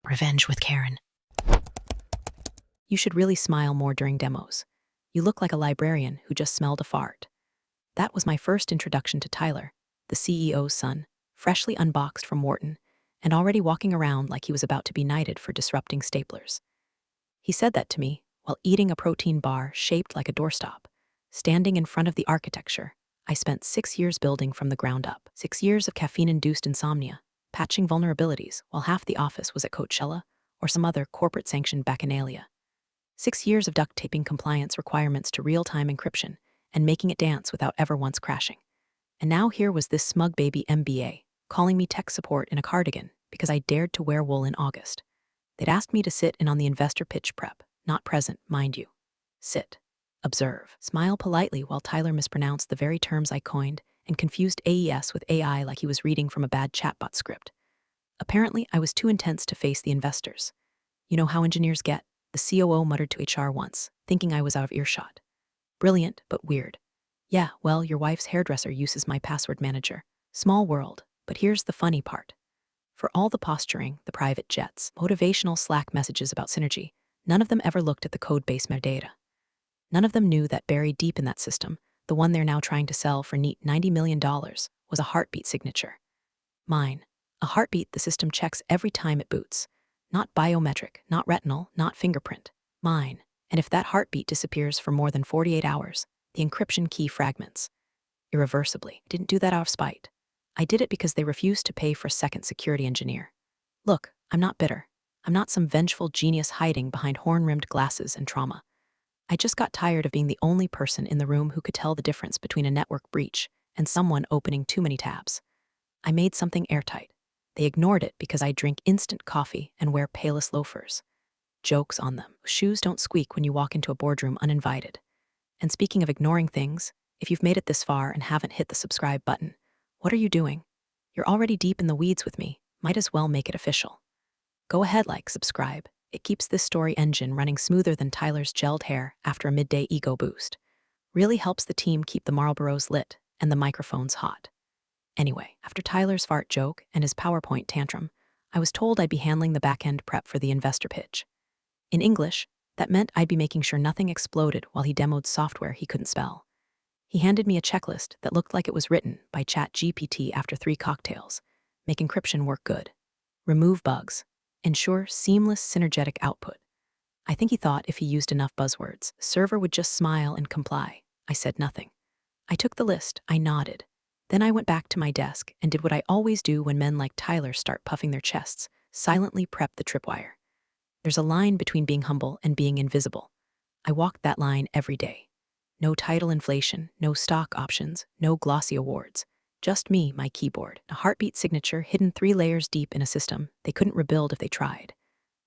Revenge with Karen. You should really smile more during demos. You look like a librarian who just smelled a fart. That was my first introduction to Tyler, the CEO's son, freshly unboxed from Wharton, and already walking around like he was about to be knighted for disrupting staplers. He said that to me while eating a protein bar shaped like a doorstop, standing in front of the architecture I spent 6 years building from the ground up. 6 years of caffeine-induced insomnia, patching vulnerabilities while half the office was at Coachella or some other corporate-sanctioned bacchanalia. 6 years of duct taping compliance requirements to real-time encryption and making it dance without ever once crashing. And now here was this smug baby MBA calling me tech support in a cardigan because I dared to wear wool in August. They'd asked me to sit in on the investor pitch prep, not present, mind you. Sit. Observe. Smile politely while Tyler mispronounced the very terms I coined and confused AES with AI like he was reading from a bad chatbot script. Apparently, I was too intense to face the investors. You know how engineers get, the COO muttered to HR once, thinking I was out of earshot. Brilliant, but weird. Yeah, well, your wife's hairdresser uses my password manager. Small world, but here's the funny part. For all the posturing, the private jets, motivational Slack messages about synergy, none of them ever looked at the code-base metadata. None of them knew that buried deep in that system, the one they're now trying to sell for neat $90 million, was a heartbeat signature. Mine. A heartbeat the system checks every time it boots. Not biometric, not retinal, not fingerprint. Mine. And if that heartbeat disappears for more than 48 hours, the encryption key fragments. Irreversibly. I didn't do that out of spite. I did it because they refused to pay for a second security engineer. Look, I'm not bitter. I'm not some vengeful genius hiding behind horn-rimmed glasses and trauma. I just got tired of being the only person in the room who could tell the difference between a network breach and someone opening too many tabs. I made something airtight. They ignored it because I drink instant coffee and wear Payless loafers. Joke's on them. Shoes don't squeak when you walk into a boardroom uninvited. And speaking of ignoring things, if you've made it this far and haven't hit the subscribe button, what are you doing? You're already deep in the weeds with me. Might as well make it official. Go ahead, subscribe. It keeps this story engine running smoother than Tyler's gelled hair after a midday ego boost. Really helps the team keep the Marlboros lit and the microphones hot. Anyway, after Tyler's fart joke and his PowerPoint tantrum, I was told I'd be handling the back-end prep for the investor pitch. In English, that meant I'd be making sure nothing exploded while he demoed software he couldn't spell. He handed me a checklist that looked like it was written by ChatGPT after 3 cocktails. Make encryption work good. Remove bugs. Ensure seamless synergetic output. I think he thought if he used enough buzzwords, the server would just smile and comply. I said nothing. I took the list, I nodded. Then I went back to my desk and did what I always do when men like Tyler start puffing their chests, silently prep the tripwire. There's a line between being humble and being invisible. I walked that line every day. No title inflation, no stock options, no glossy awards. Just me, my keyboard, a heartbeat signature hidden 3 layers deep in a system they couldn't rebuild if they tried.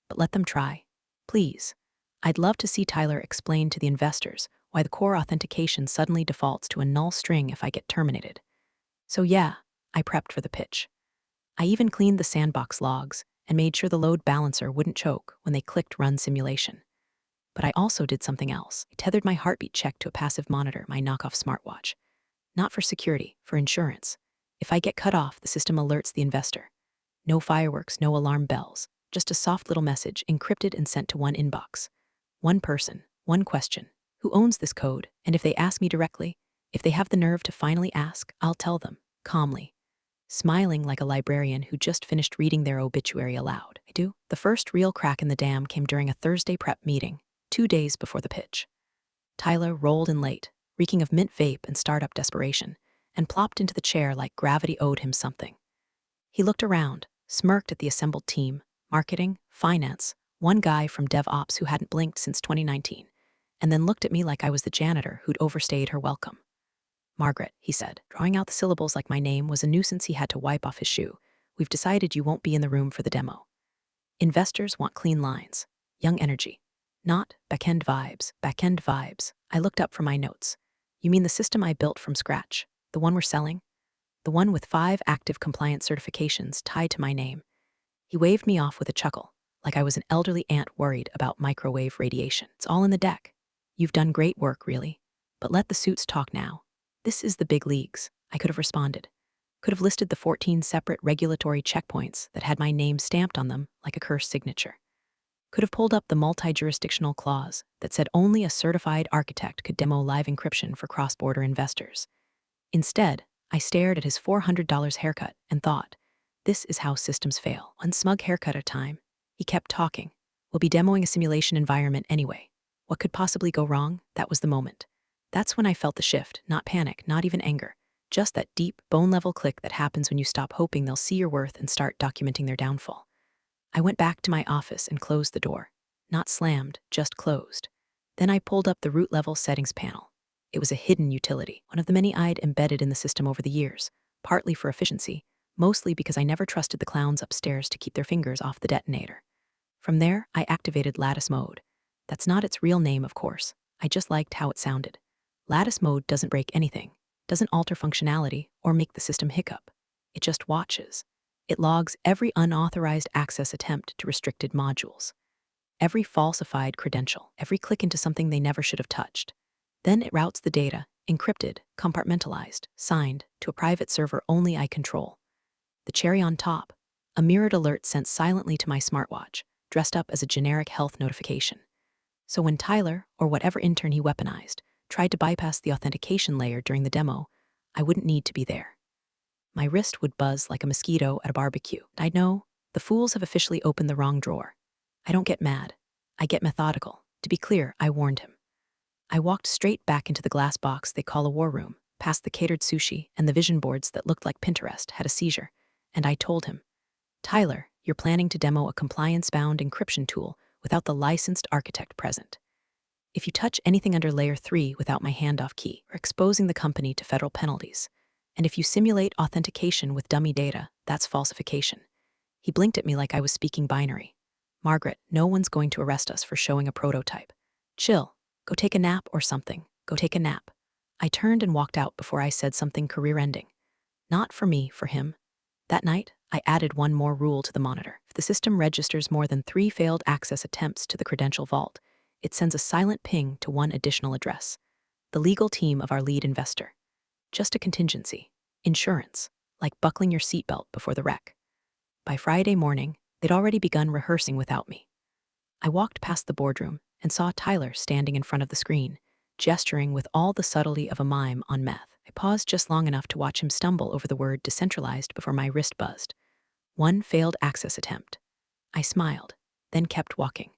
But let them try. Please. I'd love to see Tyler explain to the investors why the core authentication suddenly defaults to a null string if I get terminated. So yeah, I prepped for the pitch. I even cleaned the sandbox logs and made sure the load balancer wouldn't choke when they clicked run simulation. But I also did something else. I tethered my heartbeat check to a passive monitor, my knockoff smartwatch. Not for security, for insurance. If I get cut off, the system alerts the investor. No fireworks, no alarm bells, just a soft little message encrypted and sent to one inbox. One person, one question. Who owns this code? And if they ask me directly, if they have the nerve to finally ask, I'll tell them, calmly. Smiling like a librarian who just finished reading their obituary aloud. I do. The first real crack in the dam came during a Thursday prep meeting, 2 days before the pitch. Tyler rolled in late, reeking of mint vape and startup desperation, and plopped into the chair like gravity owed him something. He looked around, smirked at the assembled team, marketing, finance, one guy from DevOps who hadn't blinked since 2019, and then looked at me like I was the janitor who'd overstayed her welcome. Margaret, he said, drawing out the syllables like my name was a nuisance he had to wipe off his shoe. We've decided you won't be in the room for the demo. Investors want clean lines, young energy. Not back-end vibes, back-end vibes. I looked up from my notes. You mean the system I built from scratch? The one we're selling? The one with 5 active compliance certifications tied to my name. He waved me off with a chuckle, like I was an elderly aunt worried about microwave radiation. It's all in the deck. You've done great work, really. But let the suits talk now. This is the big leagues, I could have responded. Could have listed the 14 separate regulatory checkpoints that had my name stamped on them like a cursed signature. Could have pulled up the multi-jurisdictional clause that said only a certified architect could demo live encryption for cross-border investors. Instead, I stared at his $400 haircut and thought, this is how systems fail. One smug haircut at a time. He kept talking. We'll be demoing a simulation environment anyway. What could possibly go wrong? That was the moment. That's when I felt the shift, not panic, not even anger. Just that deep, bone-level click that happens when you stop hoping they'll see your worth and start documenting their downfall. I went back to my office and closed the door. Not slammed, just closed. Then I pulled up the root-level settings panel. It was a hidden utility, one of the many I'd embedded in the system over the years, partly for efficiency, mostly because I never trusted the clowns upstairs to keep their fingers off the detonator. From there, I activated lattice mode. That's not its real name, of course. I just liked how it sounded. Lattice mode doesn't break anything, doesn't alter functionality, or make the system hiccup. It just watches. It logs every unauthorized access attempt to restricted modules, every falsified credential, every click into something they never should have touched. Then it routes the data, encrypted, compartmentalized, signed, to a private server only I control. The cherry on top, a mirrored alert sent silently to my smartwatch, dressed up as a generic health notification. So when Tyler, or whatever intern he weaponized, tried to bypass the authentication layer during the demo, I wouldn't need to be there. My wrist would buzz like a mosquito at a barbecue. I'd know, the fools have officially opened the wrong drawer. I don't get mad. I get methodical. To be clear, I warned him. I walked straight back into the glass box they call a war room, past the catered sushi and the vision boards that looked like Pinterest had a seizure, and I told him, Tyler, you're planning to demo a compliance-bound encryption tool without the licensed architect present. If you touch anything under Layer 3 without my handoff key, you're exposing the company to federal penalties. And if you simulate authentication with dummy data, that's falsification. He blinked at me like I was speaking binary. Margaret, no one's going to arrest us for showing a prototype. Chill. Go take a nap or something. Go take a nap. I turned and walked out before I said something career-ending. Not for me, for him. That night, I added one more rule to the monitor. If the system registers more than 3 failed access attempts to the credential vault, it sends a silent ping to one additional address. The legal team of our lead investor. Just a contingency. Insurance. Like buckling your seatbelt before the wreck. By Friday morning, they'd already begun rehearsing without me. I walked past the boardroom and saw Tyler standing in front of the screen, gesturing with all the subtlety of a mime on meth. I paused just long enough to watch him stumble over the word decentralized before my wrist buzzed. 1 failed access attempt. I smiled, then kept walking.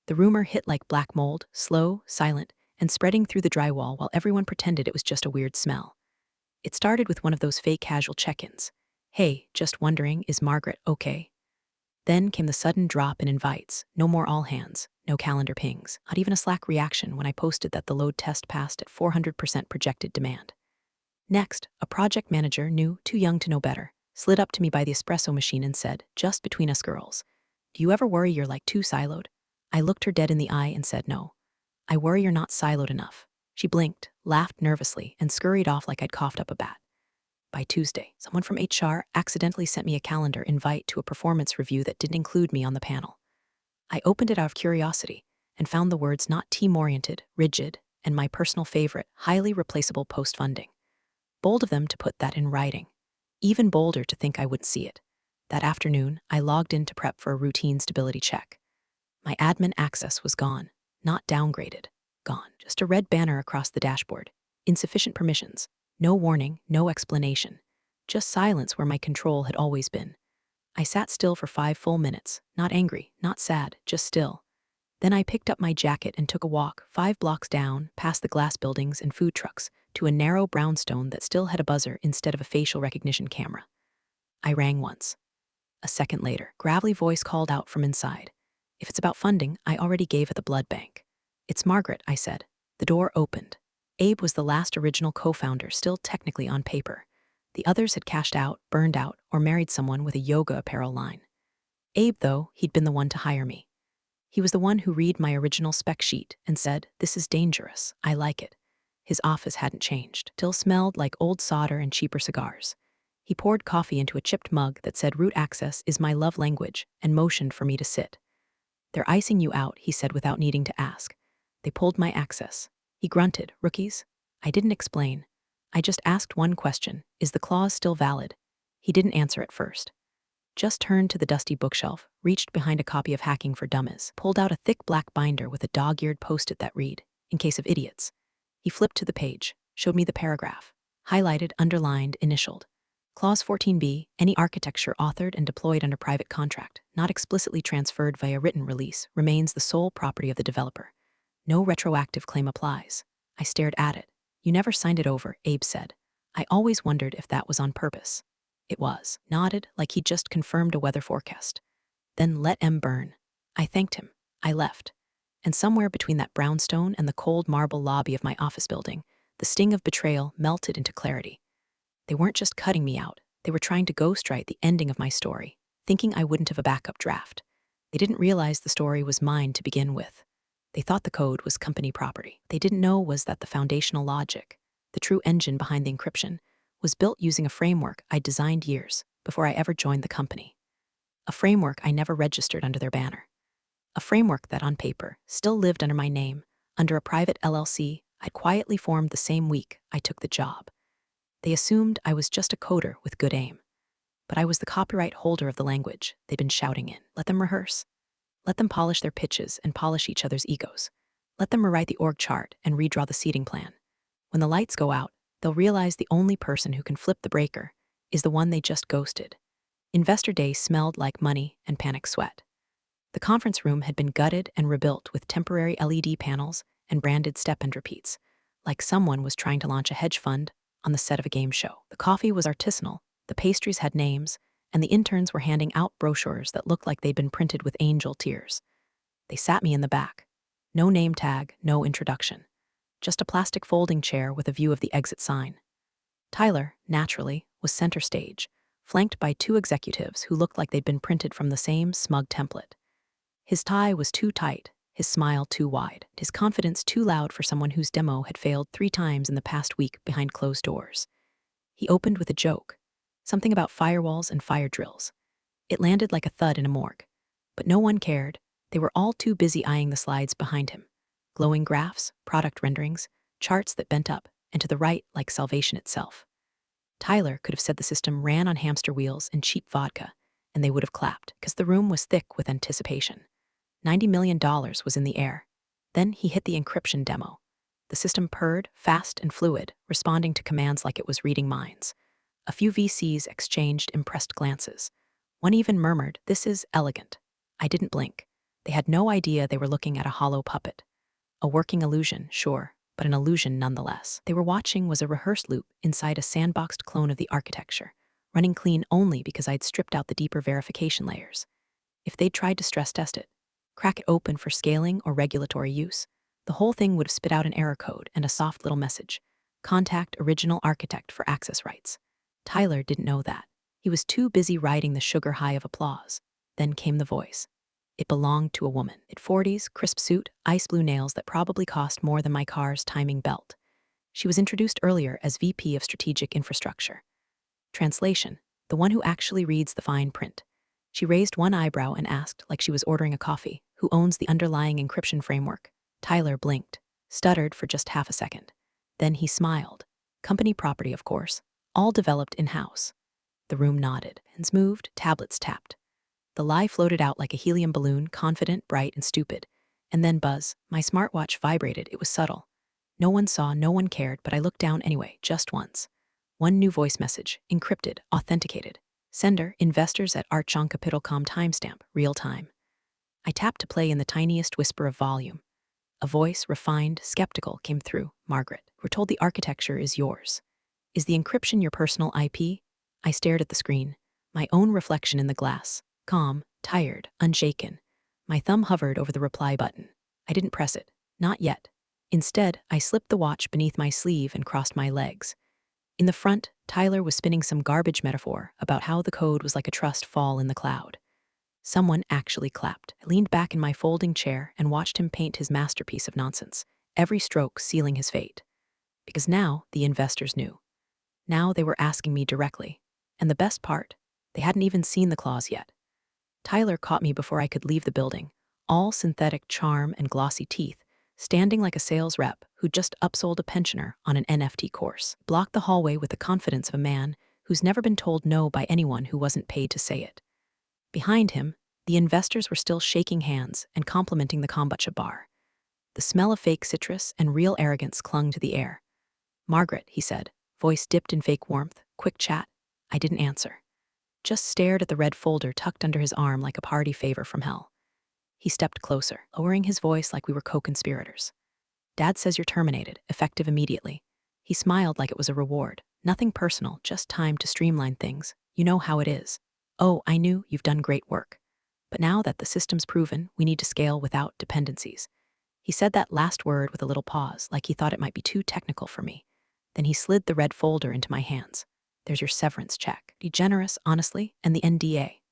The rumor hit like black mold, slow, silent, and spreading through the drywall while everyone pretended it was just a weird smell. It started with one of those fake casual check-ins. Hey, just wondering, is Margaret okay? Then came the sudden drop in invites, no more all hands, no calendar pings, not even a Slack reaction when I posted that the load test passed at 400% projected demand. Next, a project manager, new, too young to know better, slid up to me by the espresso machine and said, just between us girls, do you ever worry you're like too siloed? I looked her dead in the eye and said no. I worry you're not siloed enough. She blinked, laughed nervously, and scurried off like I'd coughed up a bat. By Tuesday, someone from HR accidentally sent me a calendar invite to a performance review that didn't include me on the panel. I opened it out of curiosity and found the words not team-oriented, rigid, and my personal favorite, highly replaceable post-funding. Bold of them to put that in writing. Even bolder to think I wouldn't see it. That afternoon, I logged in to prep for a routine stability check. My admin access was gone, not downgraded. Gone. Just a red banner across the dashboard. Insufficient permissions. No warning, no explanation. Just silence where my control had always been. I sat still for 5 full minutes, not angry, not sad, just still. Then I picked up my jacket and took a walk 5 blocks down, past the glass buildings and food trucks, to a narrow brownstone that still had a buzzer instead of a facial recognition camera. I rang once. A second later, gravelly voice called out from inside. If it's about funding, I already gave at the blood bank. It's Margaret, I said. The door opened. Abe was the last original co-founder still technically on paper. The others had cashed out, burned out, or married someone with a yoga apparel line. Abe, though, he'd been the one to hire me. He was the one who read my original spec sheet and said, this is dangerous, I like it. His office hadn't changed, still smelled like old solder and cheaper cigars. He poured coffee into a chipped mug that said root access is my love language and motioned for me to sit. They're icing you out, he said without needing to ask. They pulled my access. He grunted, rookies? I didn't explain. I just asked one question, is the clause still valid? He didn't answer at first. Just turned to the dusty bookshelf, reached behind a copy of Hacking for Dummies, pulled out a thick black binder with a dog-eared post-it that read, "In case of idiots." He flipped to the page, showed me the paragraph. Highlighted, underlined, initialed. Clause 14b, any architecture authored and deployed under private contract, not explicitly transferred via written release, remains the sole property of the developer. No retroactive claim applies. I stared at it. You never signed it over, Abe said. I always wondered if that was on purpose. It was. Nodded, like he'd just confirmed a weather forecast. Then let M burn. I thanked him. I left. And somewhere between that brownstone and the cold marble lobby of my office building, the sting of betrayal melted into clarity. They weren't just cutting me out, they were trying to ghostwrite the ending of my story, thinking I wouldn't have a backup draft. They didn't realize the story was mine to begin with. They thought the code was company property. They didn't know was that the foundational logic, the true engine behind the encryption, was built using a framework I designed years before I ever joined the company. A framework I never registered under their banner. A framework that, on paper, still lived under my name, under a private LLC I'd quietly formed the same week I took the job. They assumed I was just a coder with good aim. But I was the copyright holder of the language they'd been shouting in. Let them rehearse. Let them polish their pitches and polish each other's egos. Let them rewrite the org chart and redraw the seating plan. When the lights go out, they'll realize the only person who can flip the breaker is the one they just ghosted. Investor Day smelled like money and panic sweat. The conference room had been gutted and rebuilt with temporary LED panels and branded step and repeats, like someone was trying to launch a hedge fund on the set of a game show. The coffee was artisanal, the pastries had names, and the interns were handing out brochures that looked like they'd been printed with angel tears. They sat me in the back. No name tag, no introduction. Just a plastic folding chair with a view of the exit sign. Tyler, naturally, was center stage, flanked by two executives who looked like they'd been printed from the same smug template. His tie was too tight, his smile too wide, his confidence too loud for someone whose demo had failed 3 times in the past week behind closed doors. He opened with a joke, something about firewalls and fire drills. It landed like a thud in a morgue. But no one cared. They were all too busy eyeing the slides behind him. Glowing graphs, product renderings, charts that bent up and to the right like salvation itself. Tyler could have said the system ran on hamster wheels and cheap vodka, and they would have clapped, because the room was thick with anticipation. $90 million was in the air. Then he hit the encryption demo. The system purred, fast and fluid, responding to commands like it was reading minds. A few VCs exchanged impressed glances. One even murmured, "This is elegant." I didn't blink. They had no idea they were looking at a hollow puppet. A working illusion, sure, but an illusion nonetheless. They were watching was a rehearsed loop inside a sandboxed clone of the architecture, running clean only because I'd stripped out the deeper verification layers. If they'd tried to stress test it, crack it open for scaling or regulatory use, the whole thing would have spit out an error code and a soft little message. Contact original architect for access rights. Tyler didn't know that. He was too busy riding the sugar high of applause. Then came the voice. It belonged to a woman. Mid-40s, crisp suit, ice blue nails that probably cost more than my car's timing belt. She was introduced earlier as VP of Strategic Infrastructure. Translation, the one who actually reads the fine print. She raised one eyebrow and asked, like she was ordering a coffee, who owns the underlying encryption framework. Tyler blinked, stuttered for just half a second. Then he smiled. Company property, of course, all developed in-house. The room nodded, hands moved, tablets tapped. The lie floated out like a helium balloon, confident, bright, and stupid. And then buzz. My smartwatch vibrated. It was subtle. No one saw, no one cared, but I looked down anyway, just once. One new voice message, encrypted, authenticated. Sender, investors at Archoncapital.com timestamp, real time. I tapped to play in the tiniest whisper of volume. A voice, refined, skeptical, came through. Margaret, we're told the architecture is yours. Is the encryption your personal IP? I stared at the screen, my own reflection in the glass. Calm, tired, unshaken. My thumb hovered over the reply button. I didn't press it. Not yet. Instead, I slipped the watch beneath my sleeve and crossed my legs. In the front, Tyler was spinning some garbage metaphor about how the code was like a trust fall in the cloud. Someone actually clapped. I leaned back in my folding chair and watched him paint his masterpiece of nonsense, every stroke sealing his fate. Because now the investors knew. Now they were asking me directly. And the best part, they hadn't even seen the clause yet. Tyler caught me before I could leave the building, all synthetic charm and glossy teeth, standing like a sales rep who'd just upsold a pensioner on an NFT course. Blocked the hallway with the confidence of a man who's never been told no by anyone who wasn't paid to say it. Behind him, the investors were still shaking hands and complimenting the kombucha bar. The smell of fake citrus and real arrogance clung to the air. "Margaret," he said, voice dipped in fake warmth. "Quick chat." I didn't answer. Just stared at the red folder tucked under his arm like a party favor from hell. He stepped closer, lowering his voice like we were co-conspirators. "Dad says you're terminated, effective immediately." He smiled like it was a reward. "Nothing personal, just time to streamline things. You know how it is." "Oh, I knew. You've done great work. But now that the system's proven, we need to scale without dependencies." He said that last word with a little pause, like he thought it might be too technical for me. Then he slid the red folder into my hands. "There's your severance check. Be generous, honestly, and the NDA.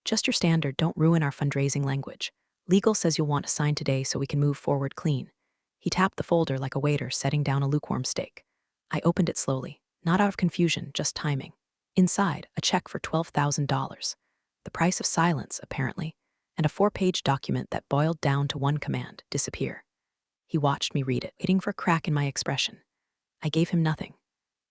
Just your standard, don't ruin our fundraising language. Legal says you'll want to sign today so we can move forward clean." He tapped the folder like a waiter setting down a lukewarm steak. I opened it slowly, not out of confusion, just timing. Inside, a check for $12,000. The price of silence, apparently, and a 4-page document that boiled down to one command: disappear. He watched me read it, waiting for a crack in my expression. I gave him nothing.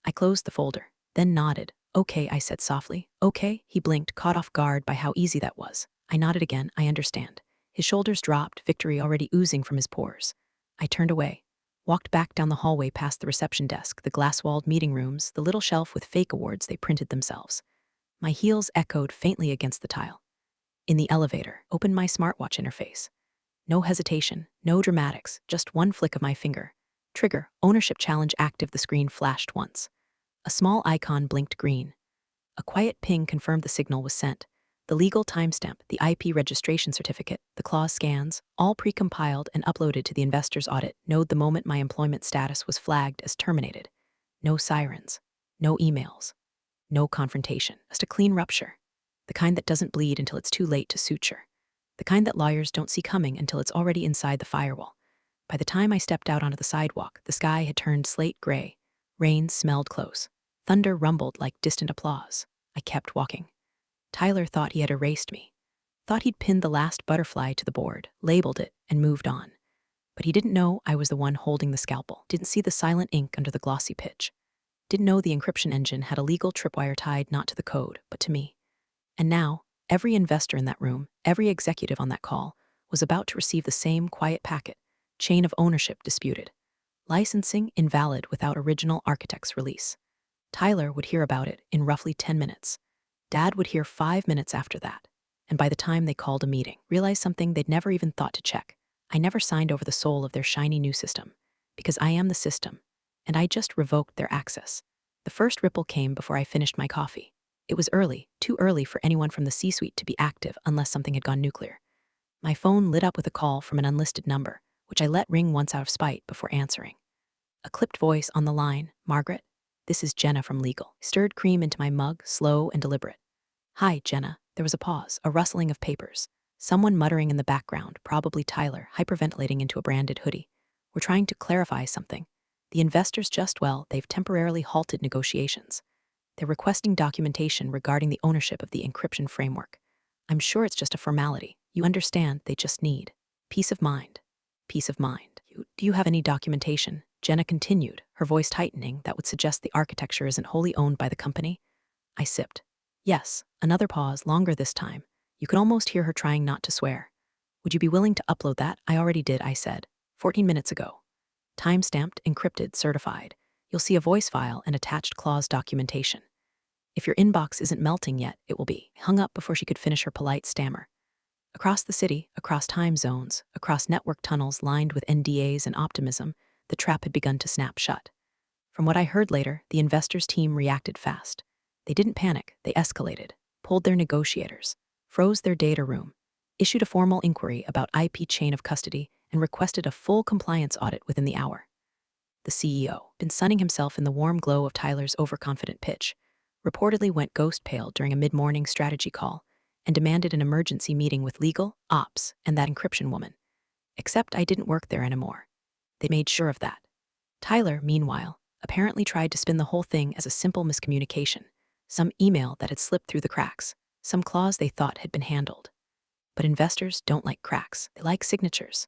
I closed the folder, then nodded. "Okay," I said softly. "Okay." He blinked, caught off guard by how easy that was. I nodded again. "I understand." His shoulders dropped, victory already oozing from his pores. I turned away, walked back down the hallway past the reception desk, the glass-walled meeting rooms, the little shelf with fake awards they printed themselves. My heels echoed faintly against the tile. In the elevator, opened my smartwatch interface. No hesitation, no dramatics, just one flick of my finger. Trigger, ownership challenge active. The screen flashed once. A small icon blinked green. A quiet ping confirmed the signal was sent. The legal timestamp, the IP registration certificate, the clause scans, all pre-compiled and uploaded to the investor's audit node the moment my employment status was flagged as terminated. No sirens, no emails, no confrontation, just a clean rupture. The kind that doesn't bleed until it's too late to suture. The kind that lawyers don't see coming until it's already inside the firewall. By the time I stepped out onto the sidewalk, the sky had turned slate gray. Rain smelled close. Thunder rumbled like distant applause. I kept walking. Tyler thought he had erased me. Thought he'd pinned the last butterfly to the board, labeled it, and moved on. But he didn't know I was the one holding the scalpel. Didn't see the silent ink under the glossy pitch. Didn't know the encryption engine had a legal tripwire tied not to the code, but to me. And now, every investor in that room, every executive on that call, was about to receive the same quiet packet: chain of ownership disputed. Licensing invalid without original architect's release. Tyler would hear about it in roughly 10 minutes. Dad would hear 5 minutes after that. And by the time they called a meeting, realized something they'd never even thought to check. I never signed over the soul of their shiny new system, because I am the system, and I just revoked their access. The first ripple came before I finished my coffee. It was early, too early for anyone from the C-suite to be active unless something had gone nuclear. My phone lit up with a call from an unlisted number, which I let ring once out of spite before answering. A clipped voice on the line: "Margaret, this is Jenna from legal." Stirred cream into my mug, slow and deliberate. "Hi, Jenna." There was a pause, a rustling of papers. Someone muttering in the background, probably Tyler, hyperventilating into a branded hoodie. "We're trying to clarify something. The investors they've temporarily halted negotiations. They're requesting documentation regarding the ownership of the encryption framework. I'm sure it's just a formality. You understand, they just need peace of mind." Peace of mind. "Do you have any documentation?" Jenna continued, her voice tightening, "that would suggest the architecture isn't wholly owned by the company?" I sipped. "Yes." Another pause, longer this time. You could almost hear her trying not to swear. "Would you be willing to upload that?" "I already did," I said. 14 minutes ago. Time-stamped, encrypted, certified. You'll see a voice file and attached clause documentation. If your inbox isn't melting yet, it will be." Hung up before she could finish her polite stammer. Across the city, across time zones, across network tunnels lined with NDAs and optimism, the trap had begun to snap shut. From what I heard later, the investors' team reacted fast. They didn't panic, they escalated, pulled their negotiators, froze their data room, issued a formal inquiry about IP chain of custody, and requested a full compliance audit within the hour. The CEO, been sunning himself in the warm glow of Tyler's overconfident pitch, reportedly went ghost pale during a mid-morning strategy call and demanded an emergency meeting with legal, ops, and that encryption woman. Except I didn't work there anymore. They made sure of that. Tyler, meanwhile, apparently tried to spin the whole thing as a simple miscommunication, some email that had slipped through the cracks, some clause they thought had been handled. But investors don't like cracks. They like signatures.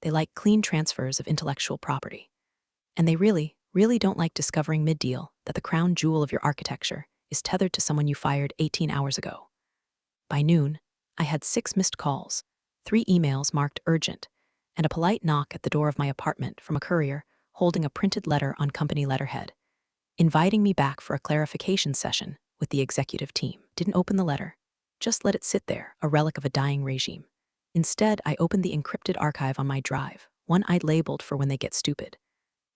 They like clean transfers of intellectual property. And they really, really don't like discovering mid-deal that the crown jewel of your architecture is tethered to someone you fired 18 hours ago. By noon, I had 6 missed calls, 3 emails marked urgent, and a polite knock at the door of my apartment from a courier holding a printed letter on company letterhead, inviting me back for a clarification session with the executive team. Didn't open the letter, just let it sit there, a relic of a dying regime. Instead, I opened the encrypted archive on my drive, one I'd labeled for when they get stupid.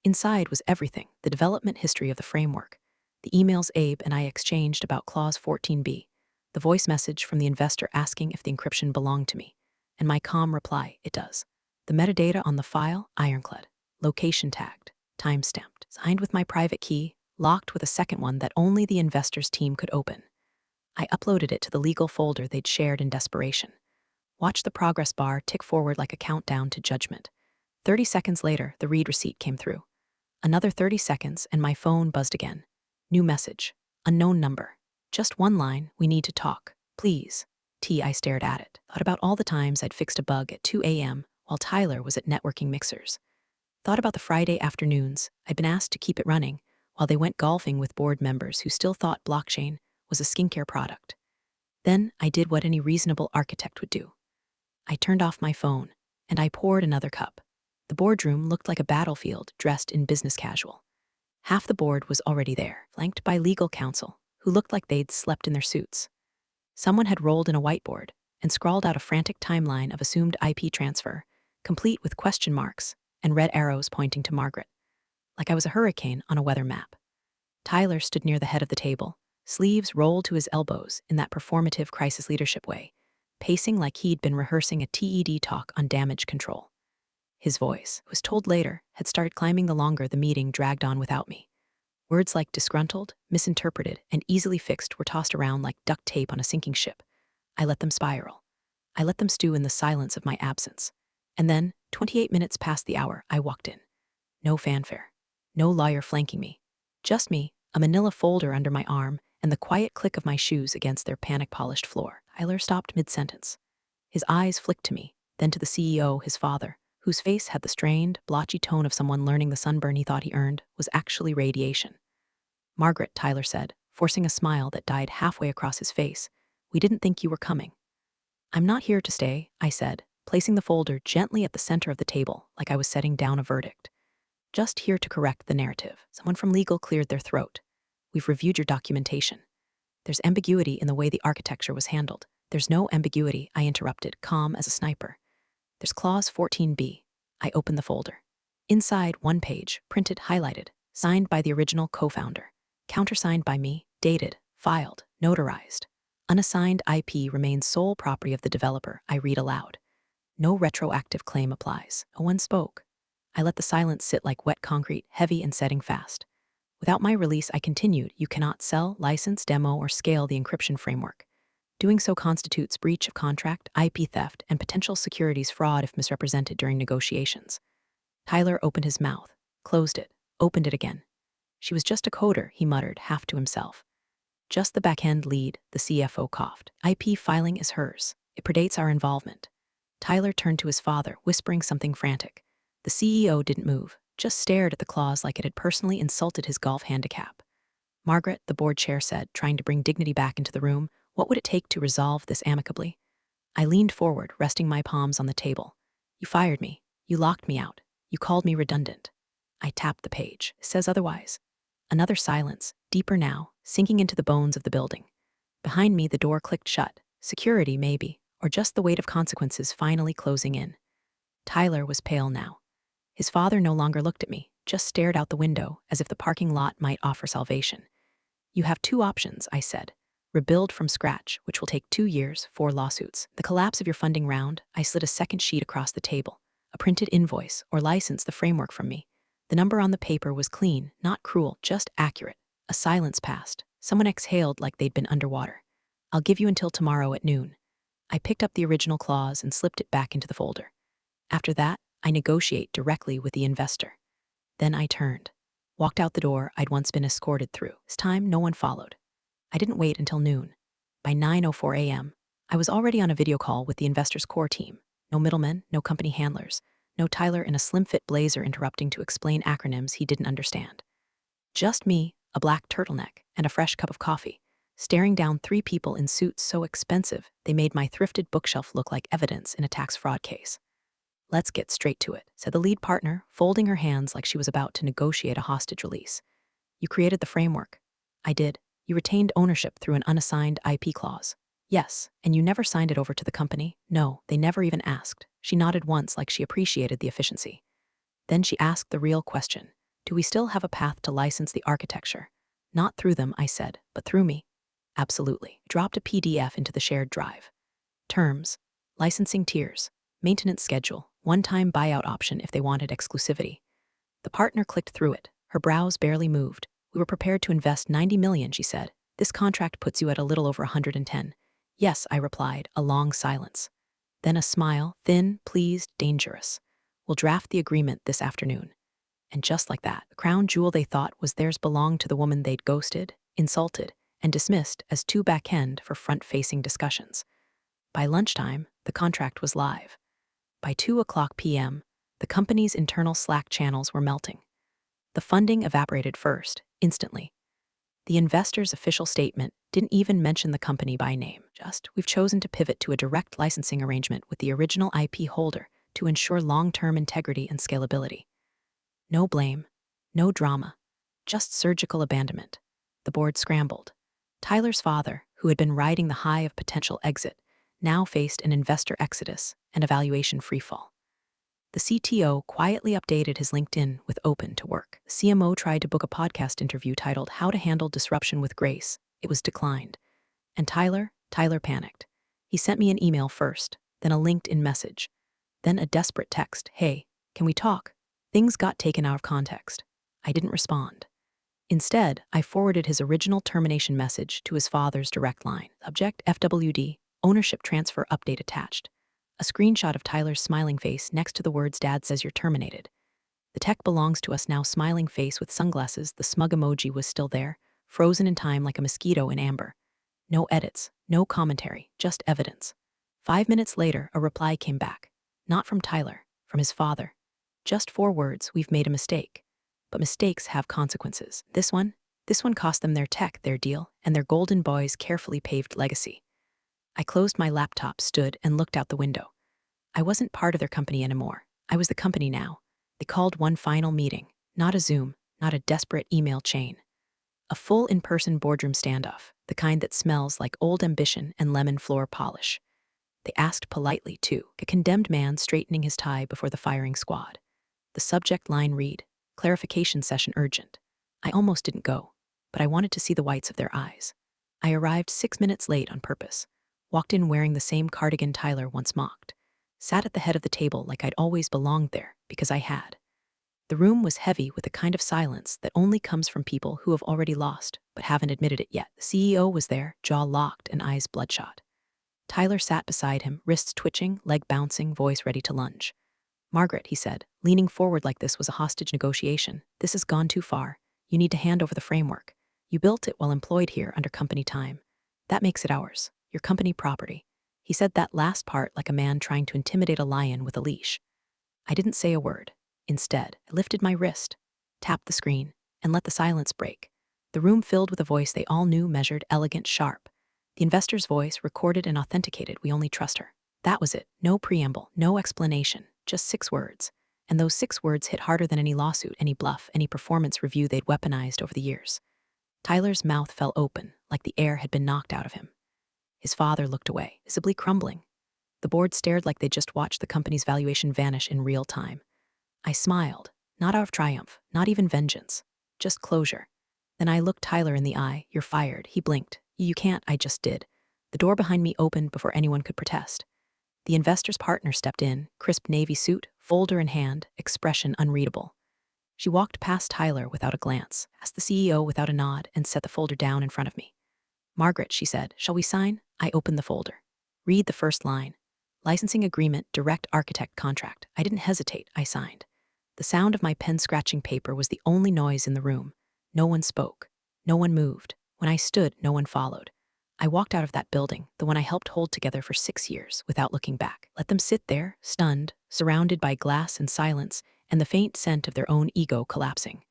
Inside was everything: the development history of the framework, the emails Abe and I exchanged about Clause 14b, the voice message from the investor asking if the encryption belonged to me, and my calm reply, it does. The metadata on the file, ironclad, location tagged, time-stamped, signed with my private key, locked with a second one that only the investor's team could open. I uploaded it to the legal folder they'd shared in desperation. Watched the progress bar tick forward like a countdown to judgment. 30 seconds later, the read receipt came through. Another 30 seconds and my phone buzzed again. New message. Unknown number. Just one line, we need to talk. Please. I stared at it. Thought about all the times I'd fixed a bug at 2 a.m. while Tyler was at networking mixers. Thought about the Friday afternoons I'd been asked to keep it running while they went golfing with board members who still thought blockchain was a skincare product. Then I did what any reasonable architect would do. I turned off my phone, and I poured another cup. The boardroom looked like a battlefield dressed in business casual. Half the board was already there, flanked by legal counsel, who looked like they'd slept in their suits. Someone had rolled in a whiteboard and scrawled out a frantic timeline of assumed IP transfer, complete with question marks and red arrows pointing to Margaret, like I was a hurricane on a weather map. Tyler stood near the head of the table, sleeves rolled to his elbows in that performative crisis leadership way, pacing like he'd been rehearsing a TED talk on damage control. His voice, was told later, had started climbing the longer the meeting dragged on without me. Words like disgruntled, misinterpreted, and easily fixed were tossed around like duct tape on a sinking ship. I let them spiral. I let them stew in the silence of my absence. And then, 28 minutes past the hour, I walked in. No fanfare. No lawyer flanking me. Just me, a manila folder under my arm, and the quiet click of my shoes against their panic-polished floor. Tyler stopped mid-sentence. His eyes flicked to me, then to the CEO, his father, whose face had the strained, blotchy tone of someone learning the sunburn he thought he earned was actually radiation. Margaret, Tyler said, forcing a smile that died halfway across his face, we didn't think you were coming. I'm not here to stay, I said, placing the folder gently at the center of the table like I was setting down a verdict. Just here to correct the narrative. Someone from legal cleared their throat. We've reviewed your documentation. There's ambiguity in the way the architecture was handled. There's no ambiguity, I interrupted, calm as a sniper. There's Clause 14b. I opened the folder. Inside, one page, printed, highlighted, signed by the original co-founder, countersigned by me, dated, filed, notarized. Unassigned IP remains sole property of the developer, I read aloud. No retroactive claim applies. No one spoke. I let the silence sit like wet concrete, heavy and setting fast. Without my release, I continued, you cannot sell, license, demo, or scale the encryption framework. Doing so constitutes breach of contract, IP theft, and potential securities fraud if misrepresented during negotiations. Tyler opened his mouth, closed it, opened it again. She was just a coder, he muttered, half to himself. Just the back-end lead, the CFO coughed. IP filing is hers. It predates our involvement. Tyler turned to his father, whispering something frantic. The CEO didn't move, just stared at the clause like it had personally insulted his golf handicap. Margaret, the board chair said, trying to bring dignity back into the room, what would it take to resolve this amicably? I leaned forward, resting my palms on the table. You fired me. You locked me out. You called me redundant. I tapped the page. It says otherwise. Another silence, deeper now, sinking into the bones of the building. Behind me, the door clicked shut. Security, maybe, or just the weight of consequences finally closing in. Tyler was pale now. His father no longer looked at me, just stared out the window as if the parking lot might offer salvation. You have 2 options, I said. Rebuild from scratch, which will take 2 years, 4 lawsuits. The collapse of your funding round, I slid a second sheet across the table. A printed invoice, or license the framework from me. The number on the paper was clean, not cruel, just accurate. A silence passed. Someone exhaled like they'd been underwater. I'll give you until tomorrow at noon. I picked up the original clause and slipped it back into the folder. After that, I negotiate directly with the investor. Then I turned. Walked out the door I'd once been escorted through. This time, no one followed. I didn't wait until noon. By 9:04 a.m., I was already on a video call with the investor's core team. No middlemen, no company handlers, no Tyler in a slim-fit blazer interrupting to explain acronyms he didn't understand. Just me, a black turtleneck, and a fresh cup of coffee, staring down three people in suits so expensive they made my thrifted bookshelf look like evidence in a tax fraud case. "Let's get straight to it," said the lead partner, folding her hands like she was about to negotiate a hostage release. "You created the framework." "I did." "You retained ownership through an unassigned IP clause." "Yes." "And you never signed it over to the company?" "No, they never even asked." She nodded once like she appreciated the efficiency. Then she asked the real question. "Do we still have a path to license the architecture?" "Not through them," I said, "but through me." "Absolutely." Dropped a PDF into the shared drive. Terms: licensing tiers, maintenance schedule, one-time buyout option if they wanted exclusivity. The partner clicked through it. Her brows barely moved. "We were prepared to invest $90 million," she said. "This contract puts you at a little over 110. "Yes," I replied, a long silence. Then a smile, thin, pleased, dangerous. "We'll draft the agreement this afternoon." And just like that, the crown jewel they thought was theirs belonged to the woman they'd ghosted, insulted, and dismissed as too back-end for front-facing discussions. By lunchtime, the contract was live. By 2:00 p.m., the company's internal Slack channels were melting. The funding evaporated first, instantly. The investor's official statement didn't even mention the company by name. Just, "We've chosen to pivot to a direct licensing arrangement with the original IP holder to ensure long-term integrity and scalability." No blame, no drama, just surgical abandonment. The board scrambled. Tyler's father, who had been riding the high of potential exit, now faced an investor exodus and a valuation freefall. The CTO quietly updated his LinkedIn with "open to work." The CMO tried to book a podcast interview titled "How to Handle Disruption with Grace." It was declined. And Tyler panicked. He sent me an email first, then a LinkedIn message, then a desperate text, "Hey, can we talk?" Things got taken out of context. I didn't respond. Instead, I forwarded his original termination message to his father's direct line. Subject: FWD, ownership transfer update attached. A screenshot of Tyler's smiling face next to the words "Dad says you're terminated." "The tech belongs to us now," smiling face with sunglasses, the smug emoji was still there, frozen in time like a mosquito in amber. No edits, no commentary, just evidence. 5 minutes later, a reply came back. Not from Tyler, from his father. Just 4 words: "We've made a mistake." But mistakes have consequences. This one cost them their tech, their deal, and their Golden Boy's carefully paved legacy. I closed my laptop, stood, and looked out the window. I wasn't part of their company anymore. I was the company now. They called one final meeting. Not a Zoom, not a desperate email chain. A full in-person boardroom standoff, the kind that smells like old ambition and lemon floor polish. They asked politely, too, a condemned man straightening his tie before the firing squad. The subject line read, "Clarification session urgent." I almost didn't go, but I wanted to see the whites of their eyes. I arrived 6 minutes late on purpose, walked in wearing the same cardigan Tyler once mocked, sat at the head of the table like I'd always belonged there, because I had. The room was heavy with the kind of silence that only comes from people who have already lost, but haven't admitted it yet. The CEO was there, jaw locked and eyes bloodshot. Tyler sat beside him, wrists twitching, leg bouncing, voice ready to lunge. "Margaret," he said, leaning forward like this was a hostage negotiation, "this has gone too far. You need to hand over the framework. You built it while employed here under company time. That makes it ours, your company property." He said that last part like a man trying to intimidate a lion with a leash. I didn't say a word. Instead, I lifted my wrist, tapped the screen, and let the silence break. The room filled with a voice they all knew, measured, elegant, sharp. The investor's voice, recorded and authenticated. "We only trust her." That was it. No preamble, no explanation, just 6 words. And those 6 words hit harder than any lawsuit, any bluff, any performance review they'd weaponized over the years. Tyler's mouth fell open, like the air had been knocked out of him. His father looked away, visibly crumbling. The board stared like they'd just watched the company's valuation vanish in real time. I smiled, not out of triumph, not even vengeance, just closure. Then I looked Tyler in the eye. "You're fired." He blinked. "You can't." I just did. The door behind me opened before anyone could protest. The investor's partner stepped in, crisp navy suit, folder in hand, expression unreadable. She walked past Tyler without a glance, past the CEO without a nod, and set the folder down in front of me. "Margaret," she said, "shall we sign?" I opened the folder. Read the first line. "Licensing agreement, direct architect contract." I didn't hesitate. I signed. The sound of my pen scratching paper was the only noise in the room. No one spoke. No one moved. When I stood, no one followed. I walked out of that building, the one I helped hold together for 6 years, without looking back. Let them sit there, stunned, surrounded by glass and silence, and the faint scent of their own ego collapsing.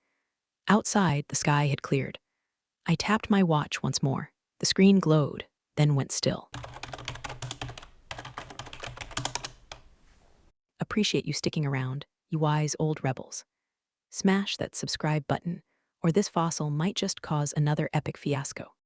Outside, the sky had cleared. I tapped my watch once more. The screen glowed, then went still. Appreciate you sticking around, you wise old rebels. Smash that subscribe button, or this fossil might just cause another epic fiasco.